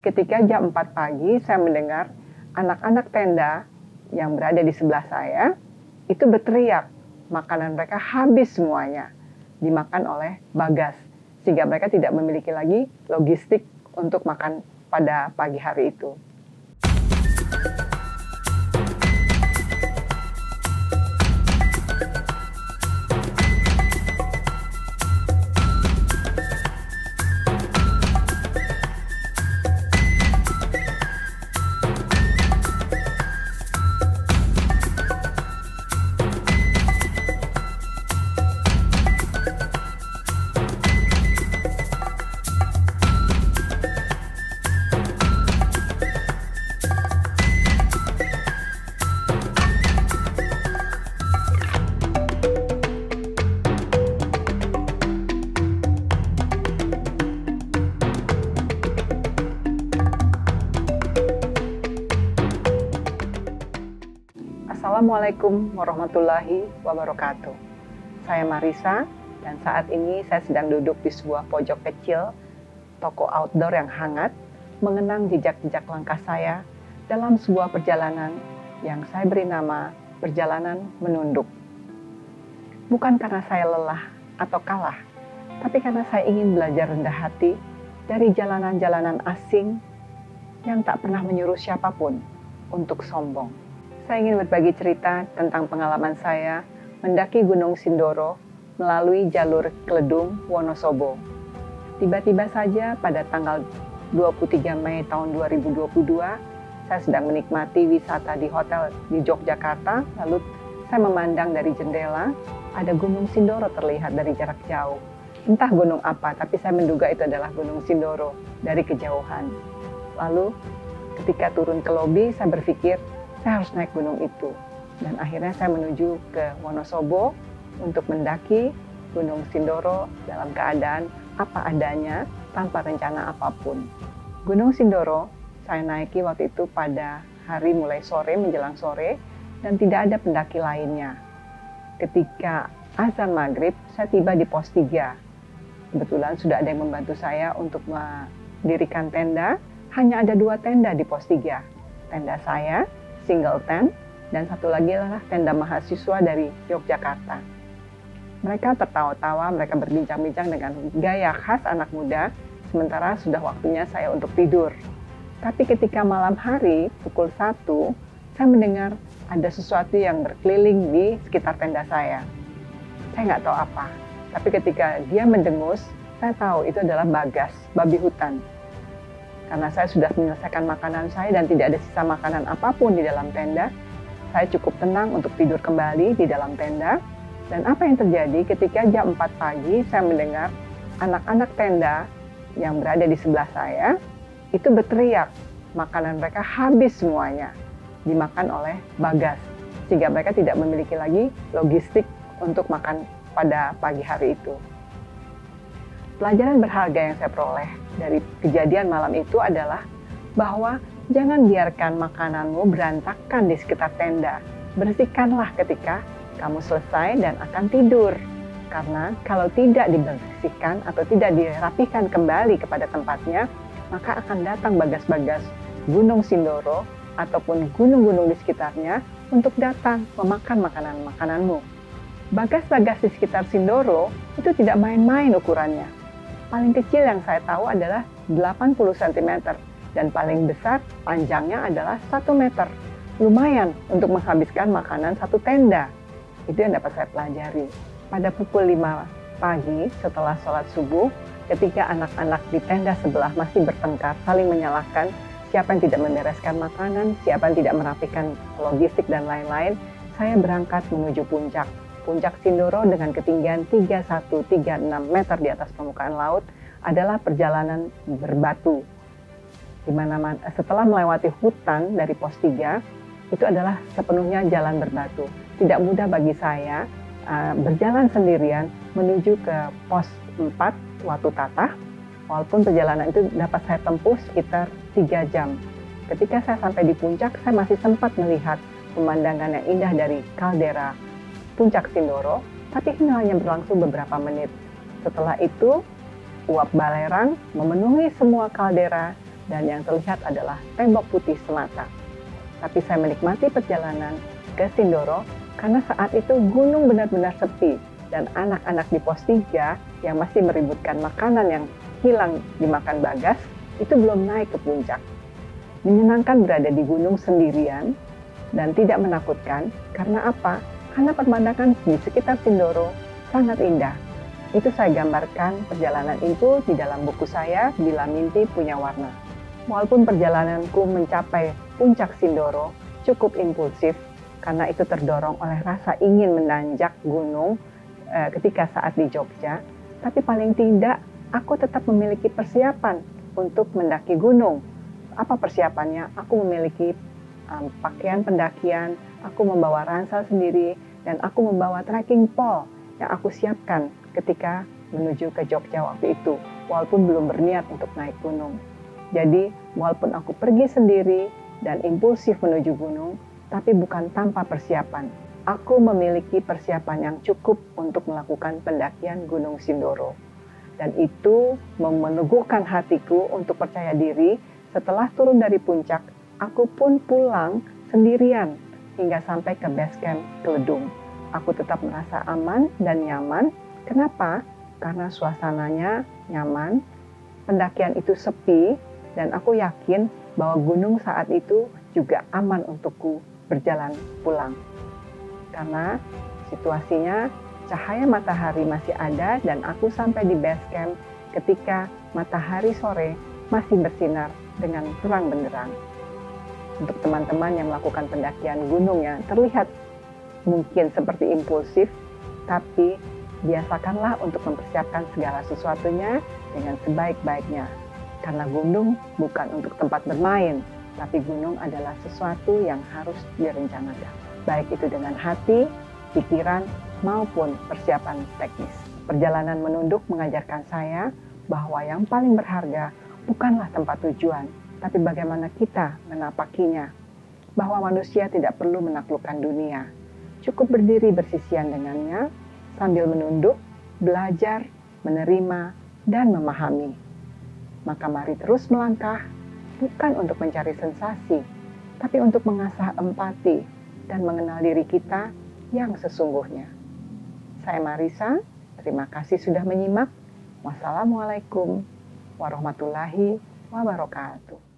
Ketika jam 4 pagi saya mendengar anak-anak tenda yang berada di sebelah saya itu berteriak, makanan mereka habis semuanya, dimakan oleh Bagas, sehingga mereka tidak memiliki lagi logistik untuk makan pada pagi hari itu. Assalamualaikum warahmatullahi wabarakatuh. Saya Marisa dan saat ini saya sedang duduk di sebuah pojok kecil toko outdoor yang hangat, mengenang jejak-jejak langkah saya dalam sebuah perjalanan yang saya beri nama Perjalanan Menunduk. Bukan karena saya lelah atau kalah, tapi karena saya ingin belajar rendah hati dari jalanan-jalanan asing yang tak pernah menyuruh siapapun untuk sombong. Saya ingin berbagi cerita tentang pengalaman saya mendaki Gunung Sindoro melalui jalur Kledung, Wonosobo. Tiba-tiba saja pada tanggal 23 Mei tahun 2022, saya sedang menikmati wisata di hotel di Yogyakarta, lalu saya memandang dari jendela, ada Gunung Sindoro terlihat dari jarak jauh. Entah gunung apa, tapi saya menduga itu adalah Gunung Sindoro dari kejauhan. Lalu ketika turun ke lobi, saya berpikir, saya harus naik gunung itu. Dan akhirnya saya menuju ke Wonosobo untuk mendaki Gunung Sindoro dalam keadaan apa adanya, tanpa rencana apapun. Gunung Sindoro saya naiki waktu itu pada hari mulai sore menjelang sore dan tidak ada pendaki lainnya. Ketika azan maghrib, saya tiba di pos 3. Kebetulan sudah ada yang membantu saya untuk mendirikan tenda. Hanya ada 2 tenda di pos 3. Tenda saya, single tent, dan satu lagi adalah tenda mahasiswa dari Yogyakarta. Mereka tertawa-tawa, mereka berbincang-bincang dengan gaya khas anak muda, sementara sudah waktunya saya untuk tidur. Tapi ketika malam hari, pukul 1, saya mendengar ada sesuatu yang berkeliling di sekitar tenda saya. Saya nggak tahu apa, tapi ketika dia mendengus, saya tahu itu adalah Bagas, babi hutan. Karena saya sudah menyelesaikan makanan saya dan tidak ada sisa makanan apapun di dalam tenda, saya cukup tenang untuk tidur kembali di dalam tenda. Dan apa yang terjadi ketika jam 4 pagi saya mendengar anak-anak tenda yang berada di sebelah saya itu berteriak, makanan mereka habis semuanya, dimakan oleh Bagas, sehingga mereka tidak memiliki lagi logistik untuk makan pada pagi hari itu. Pelajaran berharga yang saya peroleh dari kejadian malam itu adalah bahwa jangan biarkan makananmu berantakan di sekitar tenda. Bersihkanlah ketika kamu selesai dan akan tidur. Karena kalau tidak dibersihkan atau tidak dirapihkan kembali kepada tempatnya, maka akan datang Bagas-Bagas Gunung Sindoro ataupun gunung-gunung di sekitarnya untuk datang memakan makanan-makananmu. Bagas-Bagas di sekitar Sindoro itu tidak main-main ukurannya. Paling kecil yang saya tahu adalah 80 cm dan paling besar panjangnya adalah 1 meter. Lumayan untuk menghabiskan makanan satu tenda. Itu yang dapat saya pelajari. Pada pukul 5 pagi setelah sholat subuh, ketika anak-anak di tenda sebelah masih bertengkar, saling menyalahkan siapa yang tidak membereskan makanan, siapa yang tidak merapikan logistik dan lain-lain, saya berangkat menuju puncak. Puncak Sindoro dengan ketinggian 3136 meter di atas permukaan laut adalah perjalanan berbatu. Di mana setelah melewati hutan dari pos 3, itu adalah sepenuhnya jalan berbatu. Tidak mudah bagi saya berjalan sendirian menuju ke pos 4 Watu Tatah, walaupun perjalanan itu dapat saya tempuh sekitar 3 jam. Ketika saya sampai di puncak, saya masih sempat melihat pemandangan yang indah dari kaldera Puncak Sindoro, tapi ini hanya berlangsung beberapa menit. Setelah itu, uap balerang memenuhi semua kaldera dan yang terlihat adalah tembok putih semata. Tapi saya menikmati perjalanan ke Sindoro karena saat itu gunung benar-benar sepi dan anak-anak di pos 3 yang masih meributkan makanan yang hilang dimakan Bagas itu belum naik ke puncak. Menyenangkan berada di gunung sendirian dan tidak menakutkan. Karena apa? Karena pemandangan di sekitar Sindoro sangat indah. Itu saya gambarkan perjalanan itu di dalam buku saya, Bila Mimpi Punya Warna. Walaupun perjalananku mencapai puncak Sindoro cukup impulsif, karena itu terdorong oleh rasa ingin menanjak gunung ketika saat di Jogja, tapi paling tidak aku tetap memiliki persiapan untuk mendaki gunung. Apa persiapannya? Aku memiliki pakaian pendakian, aku membawa ransel sendiri, dan aku membawa trekking pole yang aku siapkan ketika menuju ke Jogja waktu itu, walaupun belum berniat untuk naik gunung. Jadi, walaupun aku pergi sendiri dan impulsif menuju gunung, tapi bukan tanpa persiapan. Aku memiliki persiapan yang cukup untuk melakukan pendakian Gunung Sindoro. Dan itu meneguhkan hatiku untuk percaya diri. Setelah turun dari puncak, aku pun pulang sendirian hingga sampai ke base camp Keledung. Aku tetap merasa aman dan nyaman. Kenapa? Karena suasananya nyaman, pendakian itu sepi, dan aku yakin bahwa gunung saat itu juga aman untukku berjalan pulang. Karena situasinya cahaya matahari masih ada dan aku sampai di base camp ketika matahari sore masih bersinar dengan terang benderang. Untuk teman-teman yang melakukan pendakian gunung yang terlihat mungkin seperti impulsif, tapi biasakanlah untuk mempersiapkan segala sesuatunya dengan sebaik-baiknya. Karena gunung bukan untuk tempat bermain, tapi gunung adalah sesuatu yang harus direncanakan. Baik itu dengan hati, pikiran, maupun persiapan teknis. Perjalanan menunduk mengajarkan saya bahwa yang paling berharga bukanlah tempat tujuan, tapi bagaimana kita menapakinya. Bahwa manusia tidak perlu menaklukkan dunia. Cukup berdiri bersisian dengannya, sambil menunduk, belajar, menerima, dan memahami. Maka mari terus melangkah, bukan untuk mencari sensasi, tapi untuk mengasah empati dan mengenal diri kita yang sesungguhnya. Saya Marisa, terima kasih sudah menyimak. Wassalamualaikum warahmatullahi wabarakatuh.